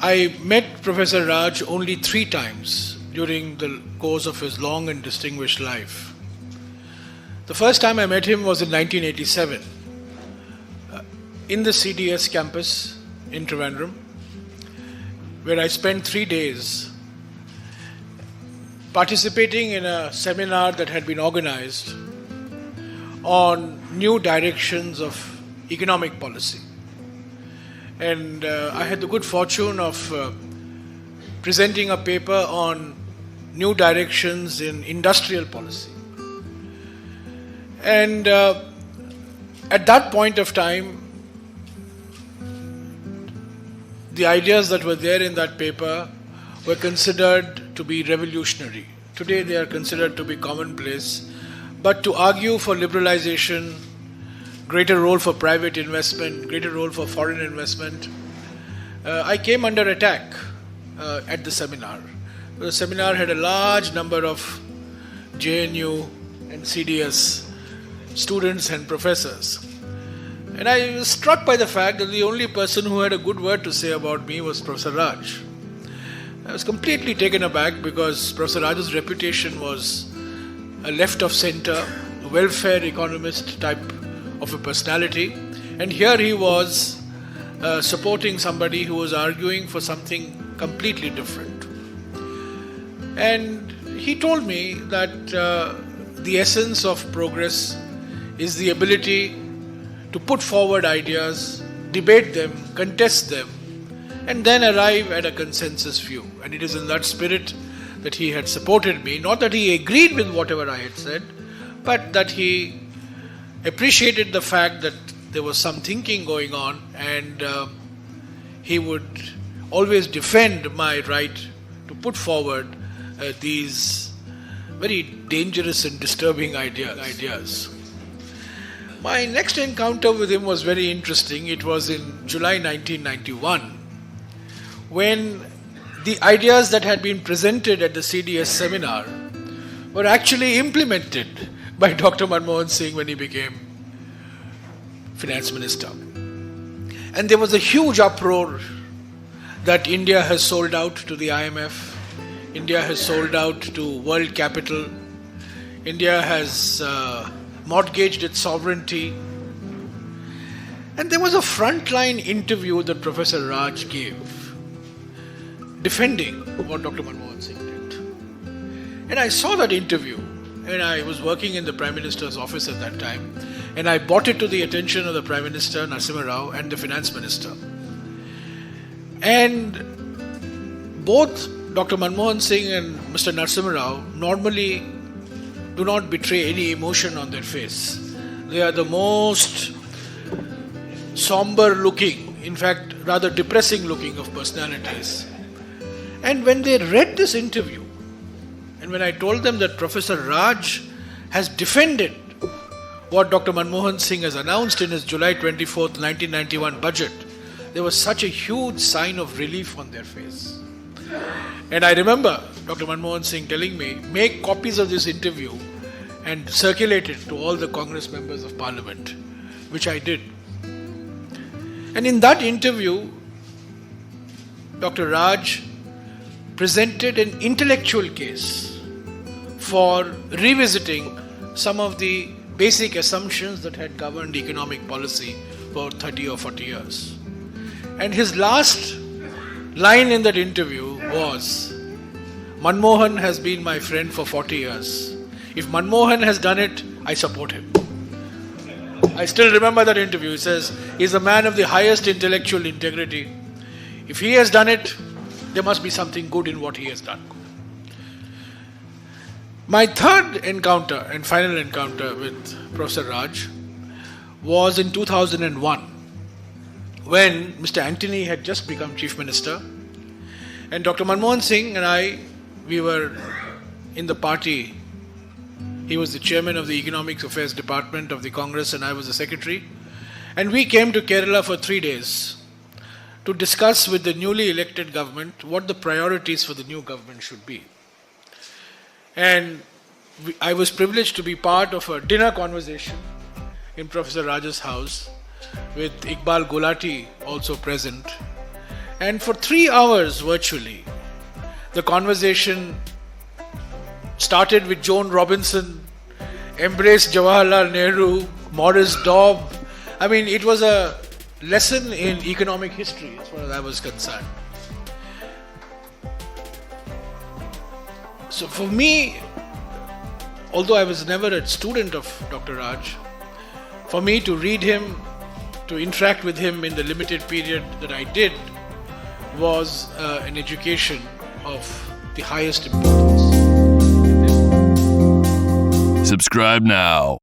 I met Professor Raj only 3 times during the course of his long and distinguished life. The first time I met him was in 1987 in the CDS campus in Trivandrum, where I spent 3 days participating in a seminar that had been organized on new directions of economic policy. And I had the good fortune of presenting a paper on new directions in industrial policy. And at that point of time, the ideas that were there in that paper were considered to be revolutionary. Today they are considered to be commonplace. But to argue for liberalisation, greater role for private investment, greater role for foreign investment, I came under attack at the seminar. The seminar had a large number of JNU and CDS students and professors. And I was struck by the fact that the only person who had a good word to say about me was Professor Raj. I was completely taken aback because Professor Raj's reputation was a left of center, welfare economist type of a personality. And here he was supporting somebody who was arguing for something completely different. And he told me that the essence of progress is the ability to put forward ideas, debate them, contest them, and then arrive at a consensus view. And it is in that spirit that he had supported me. Not that he agreed with whatever I had said, but that he appreciated the fact that there was some thinking going on, and he would always defend my right to put forward these very dangerous and disturbing ideas. My next encounter with him was very interesting. It was in July 1991, when the ideas that had been presented at the CDS seminar were actually implemented by Dr. Manmohan Singh when he became finance minister. And there was a huge uproar that India has sold out to the IMF, India has sold out to world capital, India has mortgaged its sovereignty. And there was a frontline interview that Professor Raj gave, defending what Dr. Manmohan Singh did. And I saw that interview, and I was working in the Prime Minister's office at that time, and I brought it to the attention of the Prime Minister, Narasimha Rao, and the Finance Minister. And both Dr. Manmohan Singh and Mr. Narasimha Rao normally do not betray any emotion on their face. They are the most somber looking, in fact rather depressing looking of personalities. And when they read this interview, and when I told them that Professor Raj has defended what Dr. Manmohan Singh has announced in his July 24th, 1991 budget, there was such a huge sign of relief on their face. And I remember Dr. Manmohan Singh telling me, make copies of this interview and circulate it to all the Congress members of Parliament, which I did. And in that interview, Dr. Raj presented an intellectual case for revisiting some of the basic assumptions that had governed economic policy for 30 or 40 years. And his last line in that interview was, Manmohan has been my friend for 40 years. If Manmohan has done it, I support him. I still remember that interview. He says, he's a man of the highest intellectual integrity. If he has done it, there must be something good in what he has done. My third encounter and final encounter with Professor Raj was in 2001, when Mr. Antony had just become Chief Minister, and Dr. Manmohan Singh and I, we were in the party. He was the chairman of the Economic Affairs Department of the Congress and I was the secretary. And we came to Kerala for 3 days to discuss with the newly elected government what the priorities for the new government should be. And I was privileged to be part of a dinner conversation in Professor Raj's house with Iqbal Gulati also present. And for 3 hours virtually, the conversation started with Joan Robinson, embraced Jawaharlal Nehru, Morris Dobb. I mean, it was a lesson in economic history as far as I was concerned. So for me, although I was never a student of Dr. Raj, for me to read him, to interact with him in the limited period that I did, was an education of the highest importance. Subscribe now.